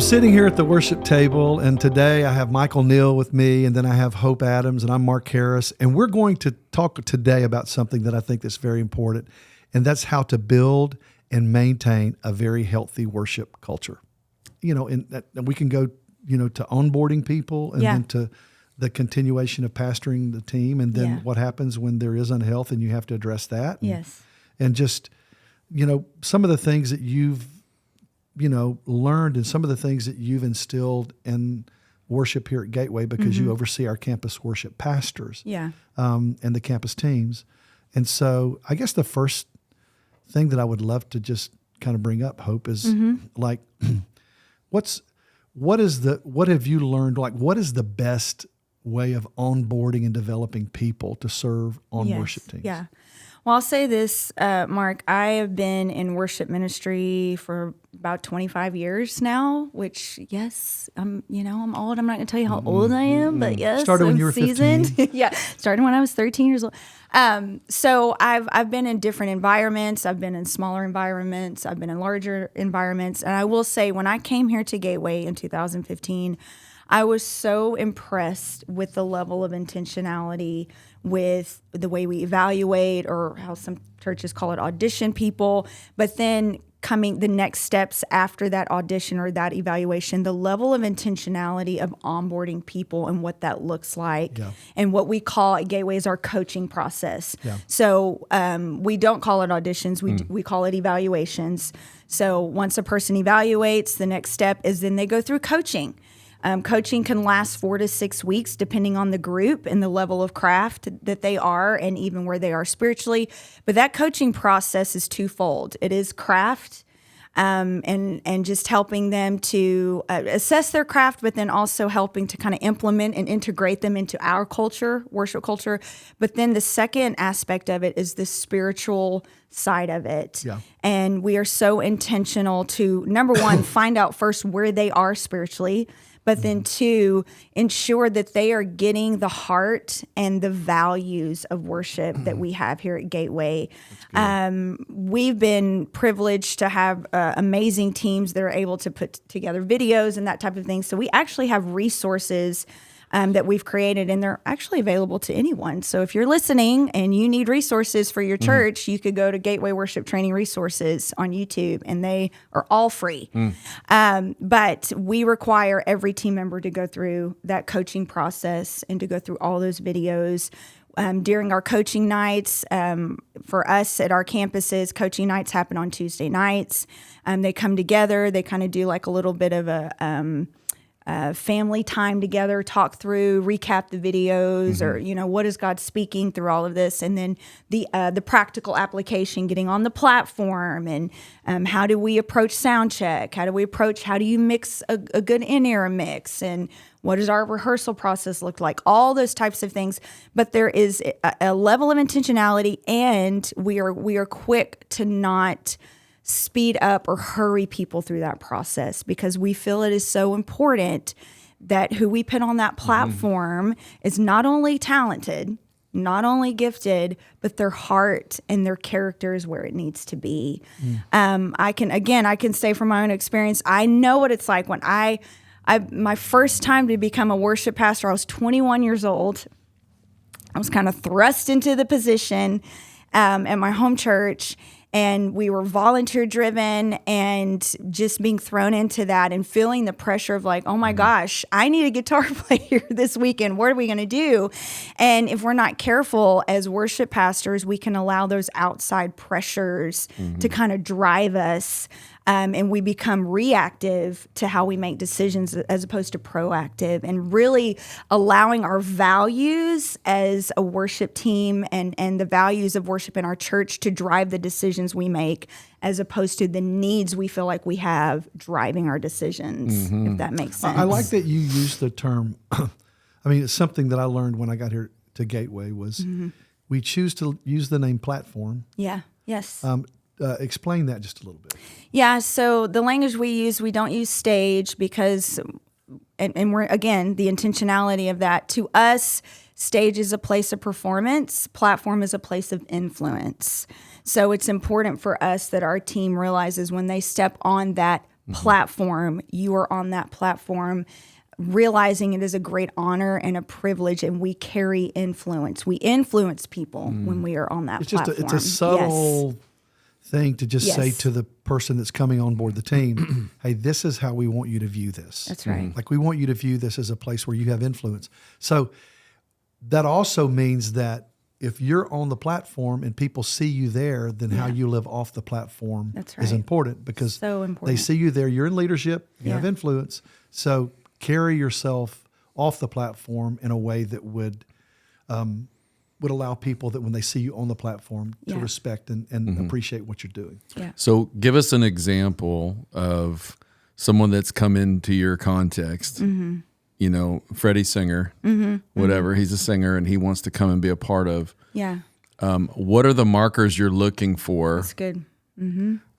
I'm sitting here at the worship table, and today I have Michael Neal with me, and then I have Hope Adams, and I'm Mark Harris, and we're going to talk today about something that I think is very important, and that's how to build and maintain a very healthy worship culture. You know, and we can go, to onboarding people, and then to the continuation of pastoring the team, and then what happens when there is unhealth, and you have to address that. And just, some of the things that you've learned, and some of the things that you've instilled in worship here at Gateway, because you oversee our campus worship pastors and the campus teams. And so I guess the first thing that I would love to just kind of bring up, Hope, is like, what have you learned? Like, what is the best way of onboarding and developing people to serve on worship teams? Yeah. Well, I'll say this, Mark, I have been in worship ministry for about 25 years now, which, I'm old. I'm not going to tell you how old I am, but yes. Started when you were 15. Started when I was 13 years old. So I've been in different environments. I've been in smaller environments. I've been in larger environments. And I will say, when I came here to Gateway in 2015, I was so impressed with the level of intentionality with the way we evaluate, or how some churches call it audition people, but then coming the next steps after that audition or that evaluation, the level of intentionality of onboarding people and what that looks like, and what we call at Gateway is our coaching process. So we don't call it auditions, we call it evaluations. So once a person evaluates, the next step is then they go through coaching. Coaching can last 4 to 6 weeks, depending on the group and the level of craft that they are, and even where they are spiritually. But that coaching process is twofold. It is craft, and just helping them to assess their craft, but then also helping to kind of implement and integrate them into our culture, worship culture. But then the second aspect of it is the spiritual side of it. And we are so intentional to, number one, find out first where they are spiritually, but then two, ensure that they are getting the heart and the values of worship that we have here at Gateway. We've been privileged to have amazing teams that are able to put together videos and that type of thing. So we actually have resources that we've created, and they're actually available to anyone. So if you're listening and you need resources for your church, you could go to Gateway Worship Training Resources on YouTube, and they are all free. But we require every team member to go through that coaching process and to go through all those videos. During our coaching nights, for us at our campuses, coaching nights happen on Tuesday nights. They come together, they kind of do like a little bit of a family time together, talk through, recap the videos, or what is God speaking through all of this, and then the practical application, getting on the platform, and how do we approach sound check? How do you mix a good in-ear mix, and what does our rehearsal process look like? All those types of things. But there is a level of intentionality, and we are quick to not speed up or hurry people through that process, because we feel it is so important that who we put on that platform is not only talented, not only gifted, but their heart and their character is where it needs to be. I can say from my own experience, I know what it's like when my first time to become a worship pastor, I was 21 years old. I was kind of thrust into the position at my home church, and we were volunteer driven, and just being thrown into that and feeling the pressure of like, oh my gosh, I need a guitar player this weekend. What are we going to do? And if we're not careful as worship pastors, we can allow those outside pressures to kind of drive us. And we become reactive to how we make decisions as opposed to proactive, and really allowing our values as a worship team and the values of worship in our church to drive the decisions we make, as opposed to the needs we feel like we have driving our decisions, if that makes sense. I like that you use the term. I mean, it's something that I learned when I got here to Gateway was we choose to use the name platform. Yes. Explain that just a little bit. Yeah, so the language we use, we don't use stage because, and we're, again, the intentionality of that. To us, stage is a place of performance, platform is a place of influence. So it's important for us that our team realizes when they step on that platform, you are on that platform, realizing it is a great honor and a privilege, and we carry influence. We influence people when we are on that platform. It's a subtle thing to just say Yes. to the person that's coming on board the team, hey, this is how we want you to view this. That's right. Like we want you to view this as a place where you have influence. So that also means that if you're on the platform and people see you there, then how you live off the platform That's is right. important, because So important. they see you there. You're in leadership. You have Yeah. influence. So carry yourself off the platform in a way that would allow people that when they see you on the platform to Yeah. respect and appreciate what you're doing. Yeah. So give us an example of someone that's come into your context. You know, Freddie Singer, whatever. He's a singer and he wants to come and be a part of. Yeah. What are the markers you're looking for? That's good.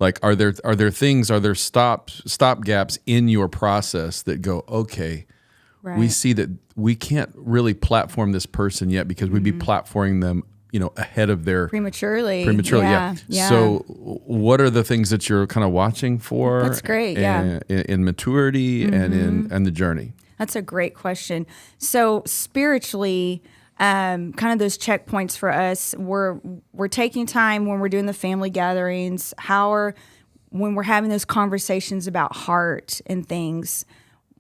Like, are there stop gaps in your process that go, okay, Right. we see that we can't really platform this person yet because we'd be platforming them, you know, ahead of their Prematurely. yeah. Yeah. So what are the things that you're kind of watching for? That's great, yeah. In maturity and in the journey. That's a great question. So spiritually, kind of those checkpoints for us, we're taking time when we're doing the family gatherings, when we're having those conversations about heart and things,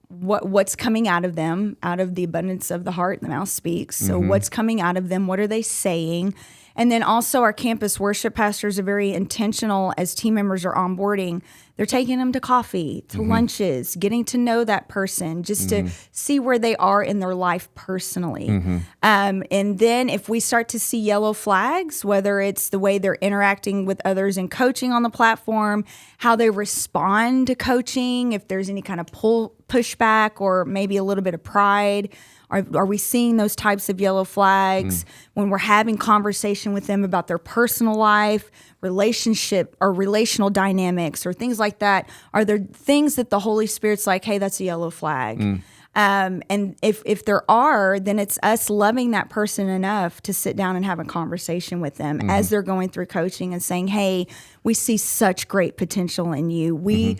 what's coming out of them, out of the abundance of the heart, the mouth speaks. So what's coming out of them? What are they saying? And then also our campus worship pastors are very intentional as team members are onboarding. They're taking them to coffee, to lunches, getting to know that person just to see where they are in their life personally. And then if we start to see yellow flags, whether it's the way they're interacting with others and coaching on the platform, how they respond to coaching, if there's any kind of pushback or maybe a little bit of pride, are we seeing those types of yellow flags when we're having conversation with them about their personal life, relationship or relational dynamics or things like that? Are there things that the Holy Spirit's like, hey, that's a yellow flag? And if there are, then it's us loving that person enough to sit down and have a conversation with them as they're going through coaching and saying, hey, we see such great potential in you. We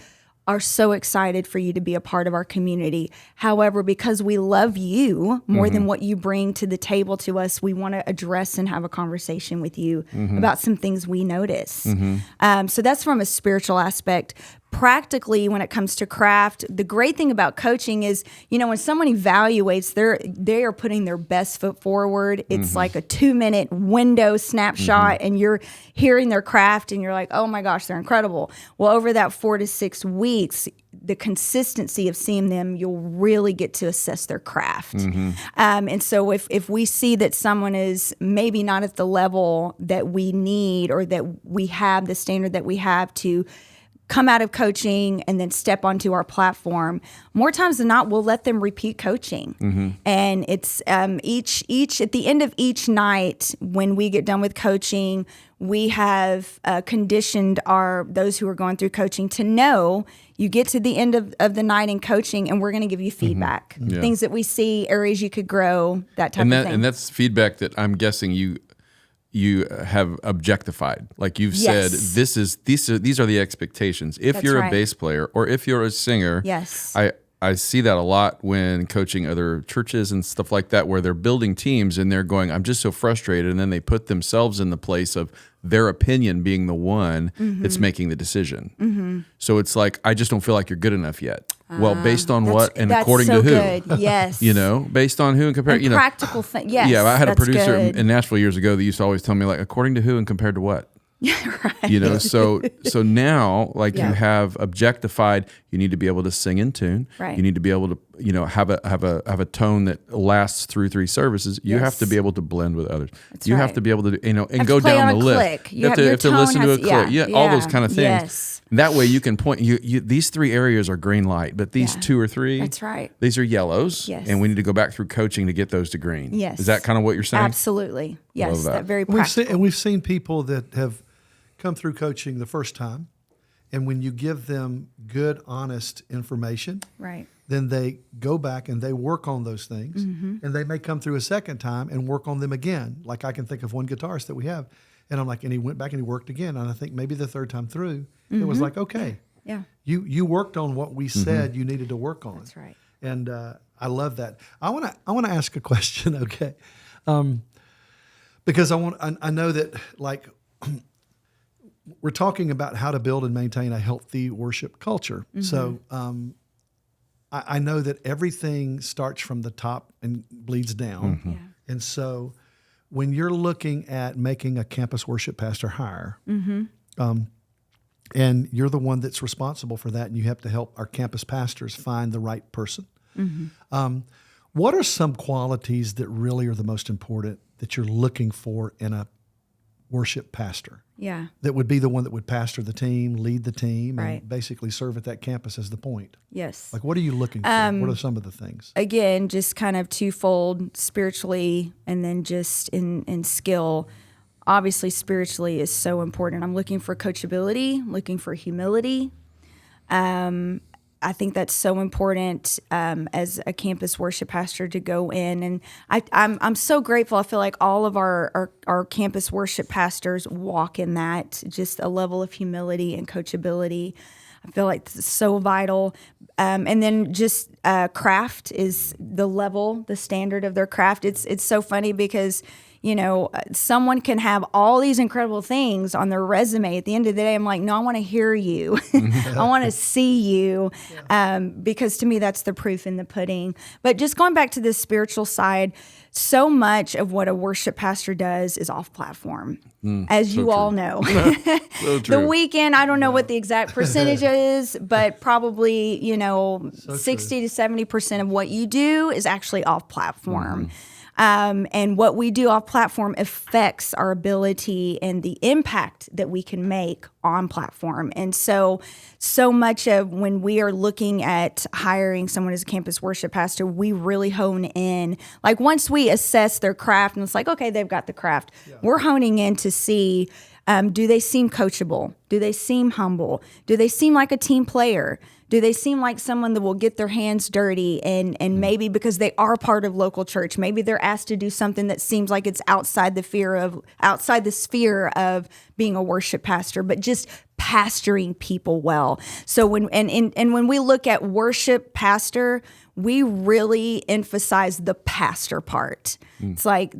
are so excited for you to be a part of our community. However, because we love you more than what you bring to the table to us, we want to address and have a conversation with you about some things we notice. So that's from a spiritual aspect. Practically, when it comes to craft, the great thing about coaching is, you know, when someone evaluates, they are putting their best foot forward. It's like a 2-minute window snapshot, and you're hearing their craft, and you're like, oh my gosh, they're incredible. Well, over that 4 to 6 weeks, the consistency of seeing them, you'll really get to assess their craft. And so if we see that someone is maybe not at the level that we need or that we have, the standard that we have to come out of coaching and then step onto our platform, more times than not, we'll let them repeat coaching. And it's each at the end of each night when we get done with coaching, we have conditioned those who are going through coaching to know you get to the end of the night in coaching and we're going to give you feedback, things that we see, areas you could grow, that type of thing. And that's feedback that I'm guessing you have objectified. Like you've said, these are the expectations. If That's you're right. a bass player or if you're a singer, Yes. I see that a lot when coaching other churches and stuff like that, where they're building teams and they're going, I'm just so frustrated. And then they put themselves in the place of their opinion being the one that's making the decision. So it's like, I just don't feel like you're good enough yet. Well, based on what and that's according so to who? Good. Yes. You know, based on who and compared, And you know. practical thing. Yes. Yeah, I had a that's producer good. in Nashville years ago that used to always tell me, like, according to who and compared to what? Right. You know, so now, like Yeah. you have objectified, you need to be able to sing in tune. Right. You need to be able to, you know, have a tone that lasts through 3 services. You have to be able to blend with others. You have right. to be able to, you know, and Have go to play down on the a list. click. You have Your to tone listen to a has- click. Yeah, all those kind of things. Yes. That way you can point. These 3 areas are green light, but these 2 or 3, That's right. These are yellows. Yes. And we need to go back through coaching to get those to green. Yes. Is that kind of what you're saying? Absolutely. Yes. Love that. That very We've practical. we've seen people that have come through coaching the first time, and when you give them good, honest information, Right. then they go back and they work on those things, and they may come through a second time and work on them again. Like I can think of one guitarist that we have, and I'm like, and he went back and he worked again, and I think maybe the third time through, it was like, okay, Yeah. You worked on what we said you needed to work on. That's right. And I love that. I want to ask a question, okay? Because I know that like we're talking about how to build and maintain a healthy worship culture. So I know that everything starts from the top and bleeds down. Yeah. And so when you're looking at making a campus worship pastor hire, and you're the one that's responsible for that, and you have to help our campus pastors find the right person. What are some qualities that really are the most important that you're looking for in a worship pastor? Yeah. That would be the one that would pastor the team, lead the team, Right. and basically serve at that campus as the point. Yes. Like, what are you looking for? What are some of the things? Again, just kind of twofold, spiritually and then just in skill. Obviously, spiritually is so important. I'm looking for coachability, looking for humility. I think that's so important as a campus worship pastor to go in. And I'm so grateful. I feel like all of our campus worship pastors walk in that, just a level of humility and coachability. I feel like this is so vital. And then just craft is the standard of their craft. It's so funny because, you know, someone can have all these incredible things on their resume. At the end of the day, I'm like, no, I want to hear you. I want to see you, because to me, that's the proof in the pudding. But just going back to the spiritual side, so much of what a worship pastor does is off platform, as you all know. So true. The weekend, I don't know what the exact percentage is, but probably, you know, 60 to 70% of what you do is actually off platform. And what we do off platform affects our ability and the impact that we can make on platform. And so much of when we are looking at hiring someone as a campus worship pastor, we really hone in. Like once we assess their craft and it's like, okay, they've got the craft, we're honing in to see, do they seem coachable? Do they seem humble? Do they seem like a team player? Do they seem like someone that will get their hands dirty and maybe because they are part of local church, maybe they're asked to do something that seems like it's outside the sphere of being a worship pastor, but just pastoring people well. So when we look at worship pastor, we really emphasize the pastor part. It's like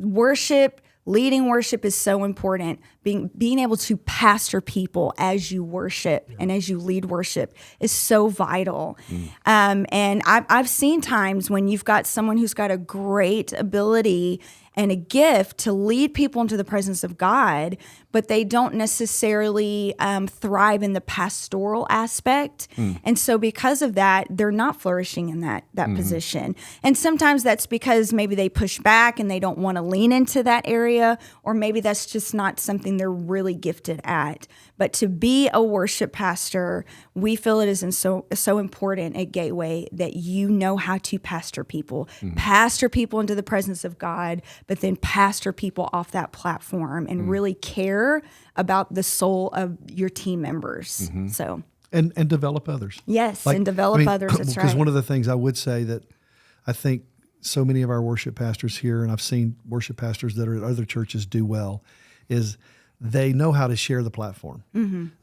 leading worship is so important. Being able to pastor people as you worship and as you lead worship is so vital. And I've seen times when you've got someone who's got a great ability and a gift to lead people into the presence of God, but they don't necessarily thrive in the pastoral aspect. And so because of that, they're not flourishing in that position. And sometimes that's because maybe they push back and they don't want to lean into that area, or maybe that's just not something they're really gifted at. But to be a worship pastor, we feel it is so important at Gateway that you know how to pastor people into the presence of God, but then pastor people off that platform and really care about the soul of your team members. So And develop others. yes, and develop others. That's Because right. one of the things I would say that I think so many of our worship pastors here, and I've seen worship pastors that are at other churches do well, is they know how to share the platform.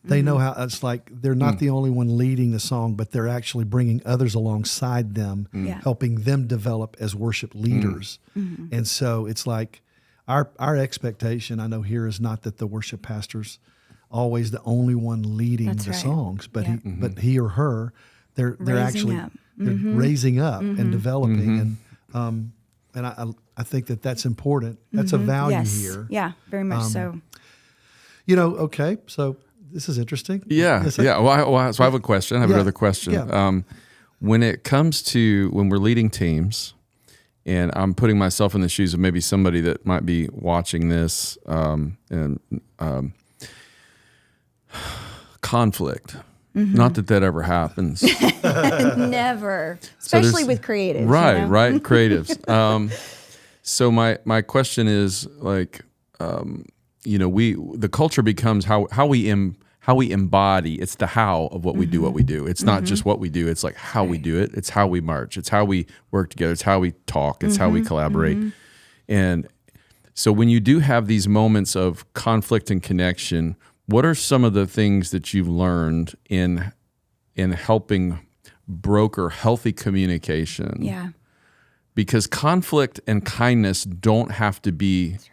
They know how, it's like they're not the only one leading the song, but they're actually bringing others alongside them, helping them develop as worship leaders. And so it's like our expectation, I know here, is not that the worship pastor's always the only one leading That's the right. songs, but Yeah. he or her, they're actually up. they're raising up and developing, and I think that's important. That's a value yes. here. Yeah, very much so. You know, okay, so this is interesting. Yeah, Yes, yeah. So I have a question. I have another question. Yeah. When it comes to when we're leading teams, and I'm putting myself in the shoes of maybe somebody that might be watching this, conflict. Not that ever happens. Never, especially with creatives. Right, you know? right, creatives. So my question is like, the culture becomes how we embody. It's the how of what we do. What we do. It's not just what we do. It's like how we do it. It's how we march. It's how we work together. It's how we talk. It's how we collaborate. And so when you do have these moments of conflict and connection, what are some of the things that you've learned in in helping broker healthy communication. Yeah. Because conflict and kindness don't have to be That's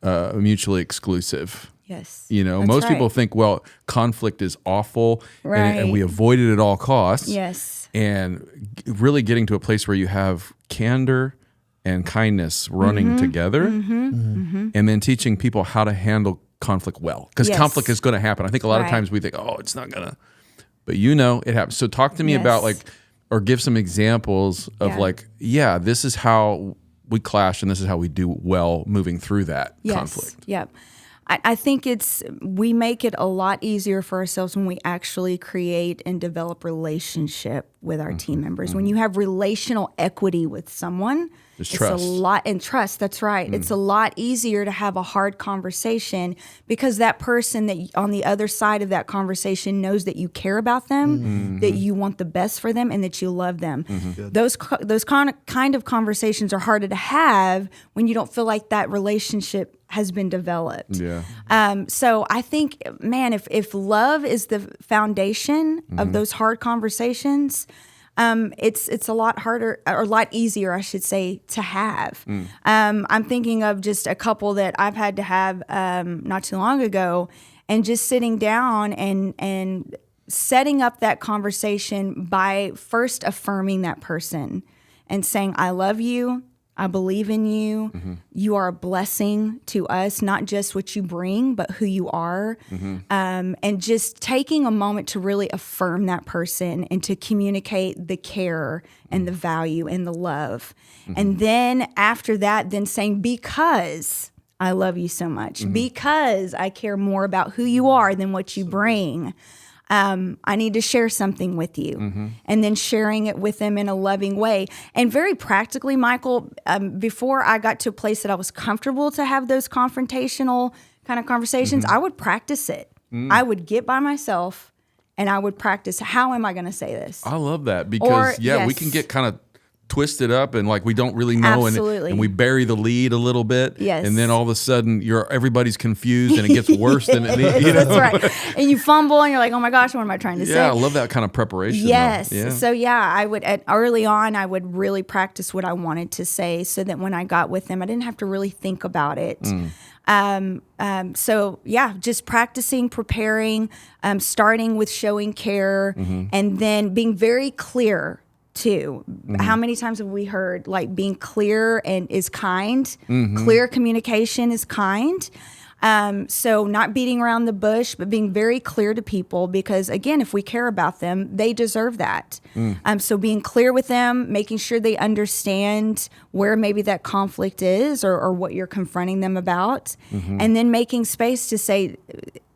right. mutually exclusive. Yes. You know, That's most right. people think, well, conflict is awful and Right. we avoid it at all costs. Yes. And really getting to a place where you have candor and kindness running together, and then teaching people how to handle conflict well. Because Yes. conflict is going to happen. I think a lot of Right. times we think, oh, it's not going to. But you know, it happens. So talk to me about Yes. or give some examples of Yeah. this is how we clash and this is how we do well moving through that conflict. Yep. I think we make it a lot easier for ourselves when we actually create and develop relationship with our team members. When you have relational equity with someone, There's it's trust. a lot, and trust, that's right. It's a lot easier to have a hard conversation because that person that on the other side of that conversation knows that you care about them, that you want the best for them, and that you love them. Those kind of conversations are harder to have when you don't feel like that relationship has been developed. Yeah. So I think, man, if love is the foundation of those hard conversations, it's a lot harder or a lot easier, I should say, to have. I'm thinking of just a couple that I've had to have not too long ago, and just sitting down and setting up that conversation by first affirming that person and saying, I love you. I believe in you. You are a blessing to us, not just what you bring, but who you are. And just taking a moment to really affirm that person and to communicate the care and the value and the love. And then after that, then saying, because I love you so much, because I care more about who you are than what you bring. I need to share something with you, and then sharing it with them in a loving way. And very practically, Michael, before I got to a place that I was comfortable to have those confrontational kind of conversations, I would practice it. I would get by myself and I would practice, how am I going to say this? I love that because, we yes. can get kind of twisted up and like we don't really know and we bury the lead a little bit. Yes. And then all of a sudden everybody's confused and it gets worse than it needs. That's right. And you fumble and you're like, oh my gosh, what am I trying to say? Yeah, I love that kind of preparation. Yes. Though. Yeah. So I would early on I would really practice what I wanted to say so that when I got with them I didn't have to really think about it. Just practicing, preparing, starting with showing care, and then being very clear too. How many times have we heard like being clear and is kind? Clear communication is kind. So not beating around the bush, but being very clear to people because again, if we care about them, they deserve that. So being clear with them, making sure they understand where maybe that conflict is or what you're confronting them about, and then making space to say,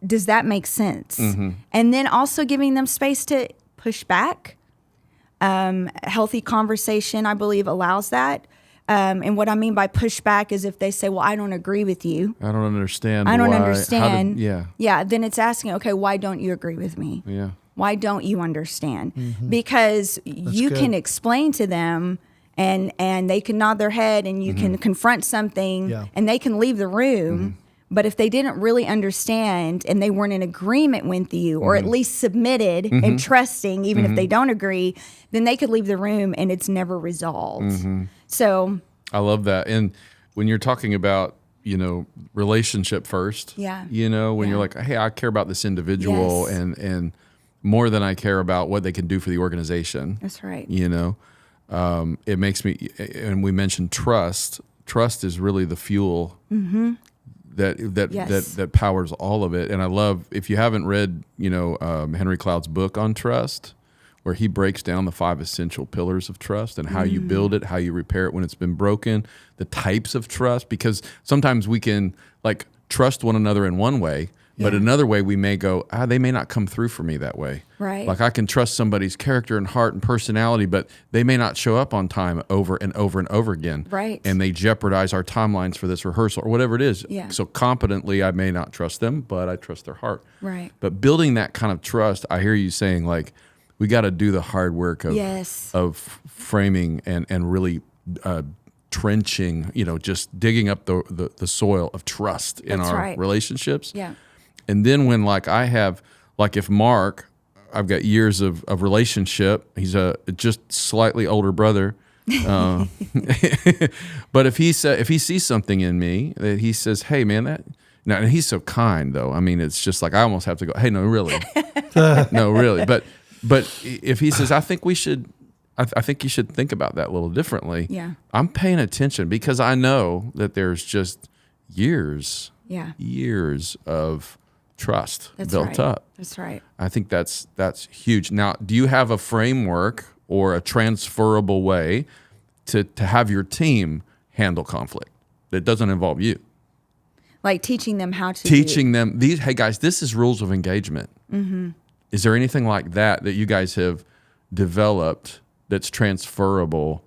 does that make sense? And then also giving them space to push back. Healthy conversation, I believe, allows that. And what I mean by pushback is if they say, well, I don't agree with you. I don't understand. I don't why. understand. Yeah. Then it's asking, okay, why don't you agree with me? Yeah. Why don't you understand? Because you good. can explain to them and they can nod their head and you can confront something and they can leave the room. But if they didn't really understand and they weren't in agreement with you or at least submitted and trusting, even if they don't agree, then they could leave the room and it's never resolved. So I love that. And when you're talking about, relationship first, when you're like, hey, I care about this individual Yes. and more than I care about what they can do for the organization. that's right. It makes me, and we mentioned trust. Trust is really the fuel Yes. that powers all of it. And I love, if you haven't read, Henry Cloud's book on trust, where he breaks down the 5 essential pillars of trust and how you build it, how you repair it when it's been broken, the types of trust, because sometimes we can like trust one another in one way, but another way we may go, they may not come through for me that way. Right. Like I can trust somebody's character and heart and personality, but they may not show up on time over and over and over again. Right. And they jeopardize our timelines for this rehearsal or whatever it is. Yeah. So competently, I may not trust them, but I trust their heart. Right. But building that kind of trust, I hear you saying like, we got to do the hard work of Yes. of framing and really trenching, just digging up the soil of trust in That's our right. relationships. Yeah. And then when like I have, like if Mark I've got years of relationship. He's a just slightly older brother. But if he sees something in me that he says, "Hey, man, and he's so kind though. I mean, it's just like I almost have to go, "Hey, no, really, no, really." But if he says, "I think we should," I think you should think about that a little differently. Yeah, I'm paying attention because I know that there's just years of trust built up. That's right. I think that's huge. Now, do you have a framework or a transferable way to have your team handle conflict that doesn't involve you? Like teaching them how to Them these. Hey guys, this is rules of engagement. Mm-hmm. Is there anything like that you guys have developed that's transferable,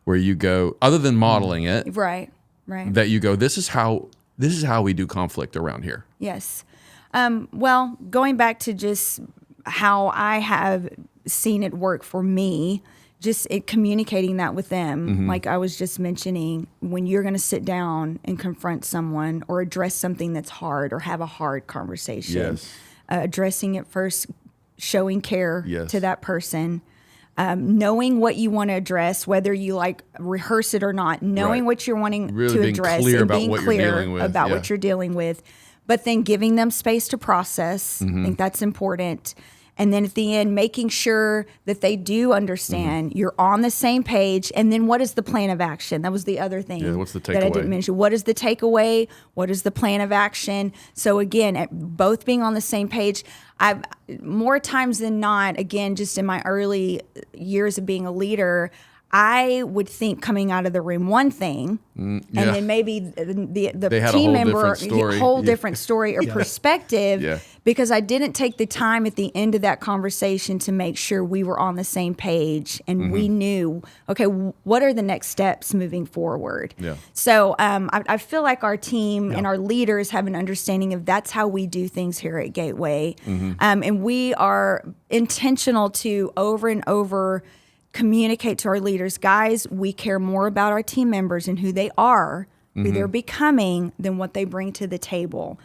where you go, other than modeling it, right, that you go, this is how we do conflict around here. Yes. Well, going back to just how I have seen it work for me, just communicating that with them, like I was just mentioning, when you're going to sit down and confront someone or address something that's hard or have a hard conversation, addressing it first, showing care to that person, knowing what you want to address, whether you like rehearse it or not, knowing what you're wanting really to address clear and about being what you're clear dealing with. about what you're dealing with, but then giving them space to process. I think that's important. And then at the end, making sure that they do understand you're on the same page. And then what is the plan of action? That was the other thing what's the that I takeaway? didn't mention. What is the takeaway? What is the plan of action? So again, both being on the same page. I've more times than not, again, just in my early years of being a leader, I would think coming out of the room one thing, and then maybe the team member different story or perspective, because I didn't take the time at the end of that conversation to make sure we were on the same page and we knew, okay, what are the next steps moving forward? Yeah. So I feel like our team and our leaders have an understanding of that's how we do things here at Gateway, and we are intentional to over and over communicate to our leaders, guys, we care more about our team members and who they are, who they're becoming, than what they bring to the table.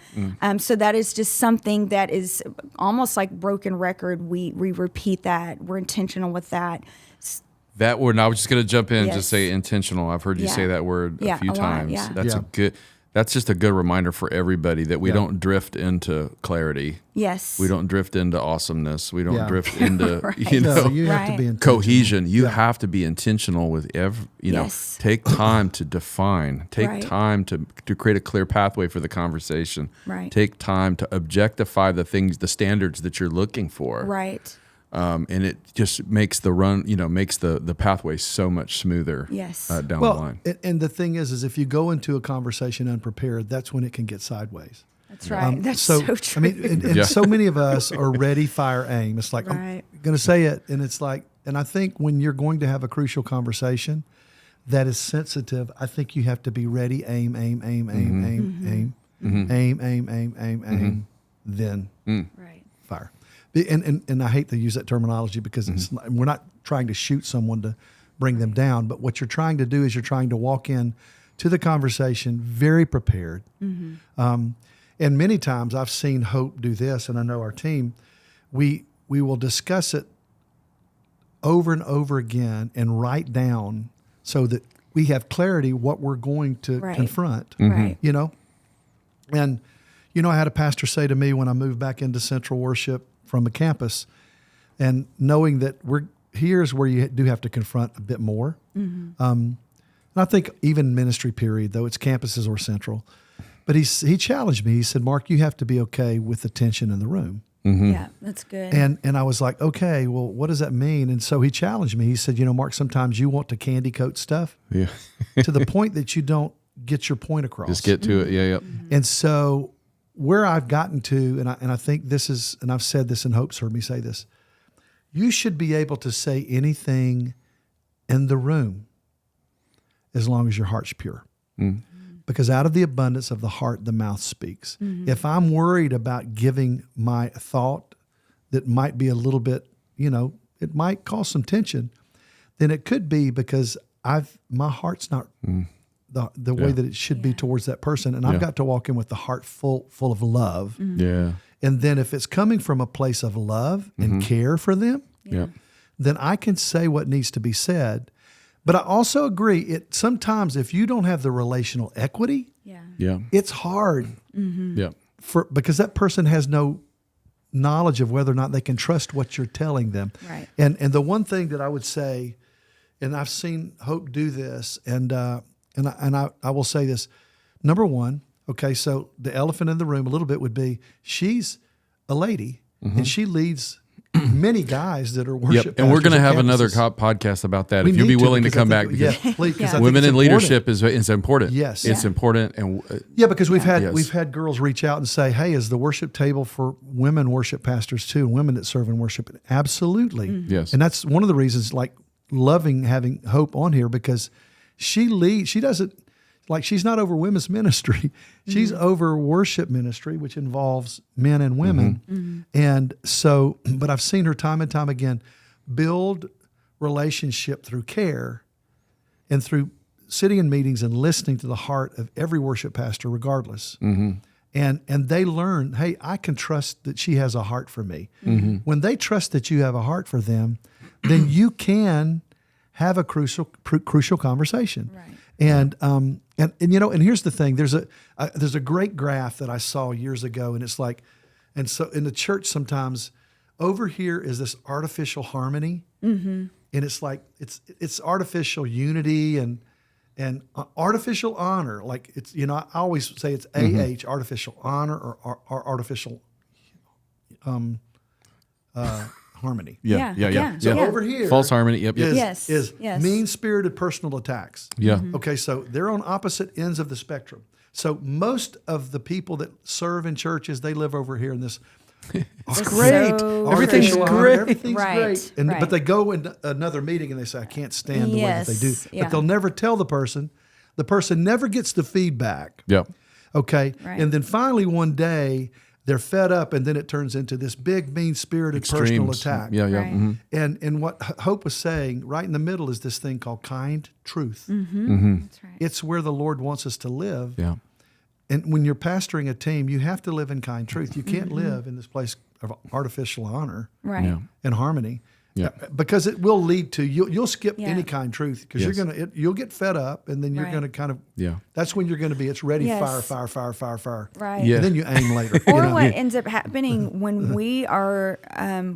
So that is just something that is almost like broken record. We repeat that. We're intentional with that. That word, and I was just going to jump in and just say intentional. I've heard you say that word a few times. That's just a good reminder for everybody that we don't drift into clarity. Yes. We don't drift into awesomeness. We don't drift into, you have to be intentional. Cohesion. You have to be intentional with take time to define, take time to create a clear pathway for the conversation. Right. Take time to objectify the standards that you're looking for. Right. And it just makes makes the pathway so much smoother down the line. And the thing is if you go into a conversation unprepared, that's when it can get sideways. That's right. That's so true. I mean, and so many of us are ready, fire, aim. It's like, I'm going to say it. And it's like, and I think when you're going to have a crucial conversation that is sensitive, I think you have to be ready, aim, then fire. And I hate to use that terminology because we're not trying to shoot someone to bring them down, but what you're trying to do is you're trying to walk in to the conversation very prepared. And many times I've seen Hope do this, and I know our team, we will discuss it over and over again and write down so that we have clarity what we're going to confront, And, I had a pastor say to me when I moved back into Central Worship from a campus, and knowing that here's where you do have to confront a bit more. And I think even ministry period, though it's campuses or Central, but he challenged me. He said, Mark, you have to be okay with the tension in the room. Yeah, that's good. And I was like, okay, well, what does that mean? And so he challenged me. He said, Mark, sometimes you want to candy coat stuff to the point that you don't get your point across. Just get to it. And so where I've gotten to, and I think this is, and I've said this and Hope's heard me say this, you should be able to say anything in the room as long as your heart's pure. Because out of the abundance of the heart, the mouth speaks. If I'm worried about giving my thought that might be a little bit, it might cause some tension, then it could be because my heart's not the way that it should be towards that person. And I've got to walk in with the heart full of love. And then if it's coming from a place of love and care for them, Yeah. then I can say what needs to be said. But I also agree, sometimes if you don't have the relational equity, Yeah. it's hard Yeah. because that person has no knowledge of whether or not they can trust what you're telling them. Right. And the one thing that I would say, and I've seen Hope do this, and I will say this. Number one, okay, so the elephant in the room a little bit would be she's a lady and she leads many guys that are worship Yep. And we're going to pastors have at another campuses. podcast about that. We If you'll need be willing to because come I back. think- Because yeah, please, 'cause I think women it's in important. leadership is important. Yes. It's Yeah. important. And Yeah, because we've Yes. had girls reach out and say, "Hey, is the worship table for women worship pastors too, and women that serve in worship?" Absolutely. Yes. And that's one of the reasons, like loving having Hope on here, because she leads. She doesn't like she's not over women's ministry. She's over worship ministry, which involves men and women. And so, but I've seen her time and time again build relationship through care and through sitting in meetings and listening to the heart of every worship pastor, regardless. And they learn, hey, I can trust that she has a heart for me. When they trust that you have a heart for them, then you can have a crucial conversation. Right. And you know, and here's the thing: there's a great graph that I saw years ago, and it's like, and so in the church sometimes, over here is this artificial harmony, and it's like it's artificial unity and artificial honor. Like it's, you know, I always say it's artificial honor or artificial harmony. Yeah. So Yeah. over here, false harmony. Yep. Yep. is Yes. mean-spirited personal attacks. Yeah. Okay, so they're on opposite ends of the spectrum. So most of the people that serve in churches, they live over here in this. It's great. So Everything's true. great. Everything's Right, great. And right. but they go in another meeting and they say, "I can't stand the way that they do." Yes, yeah. But they'll never tell the person. The person never gets the feedback. Yep. Okay, Right. and then finally one day they're fed up, and then it turns into this big, mean-spirited personal Extremes. attack. Yeah. Yeah. Right. And what Hope was saying, right in the middle, is this thing called kind truth. That's right. It's where the Lord wants us to live. Yeah. And when you're pastoring a team, you have to live in kind truth. You can't live in this place of artificial honor Right. Yeah. and harmony. Yeah. Because it will lead to you'll skip Yeah. any kind truth because Yes. you'll get fed up, and then you're Right. going to kind of Yeah. That's when you're going to be it's ready Yes. fire, Right. Yeah. and then you aim later. Or you know? what ends up happening when we are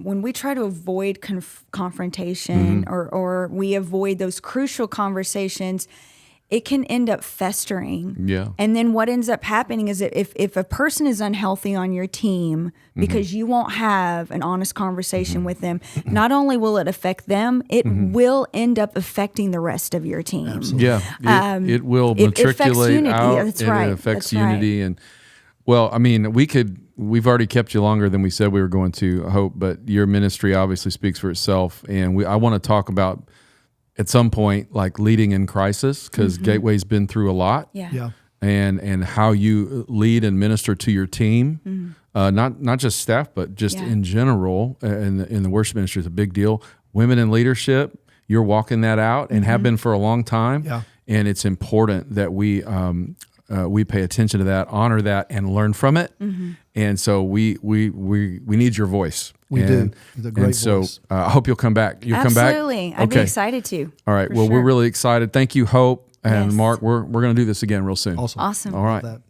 when we try to avoid confrontation or we avoid those crucial conversations, it can end up festering. Yeah. And then what ends up happening is that if a person is unhealthy on your team because you won't have an honest conversation with them, not only will it affect them, it will end up affecting the rest of your team. Yeah, it will it affects matriculate unity. out, Yeah, that's and right. it affects That's right. unity. And well, I mean, we've already kept you longer than we said we were going to, Hope, but your ministry obviously speaks for itself. And I want to talk about at some point like leading in crisis, because Gateway's been through a lot. Yeah. And how you lead and minister to your team, not just staff, but just Yeah. in general. In the worship ministry is a big deal. Women in leadership, you're walking that out and have been for a long time. Yeah. And it's important that we pay attention to that, honor that, and learn from it. And so we need your voice. We do. The great and so voice. I hope you'll come back. You'll Absolutely. come back. I'd be excited to. All right. for Well, sure. we're really excited. Thank you, Hope and Yes. Mark. We're going to do this again real soon. Awesome. Awesome. All right. That.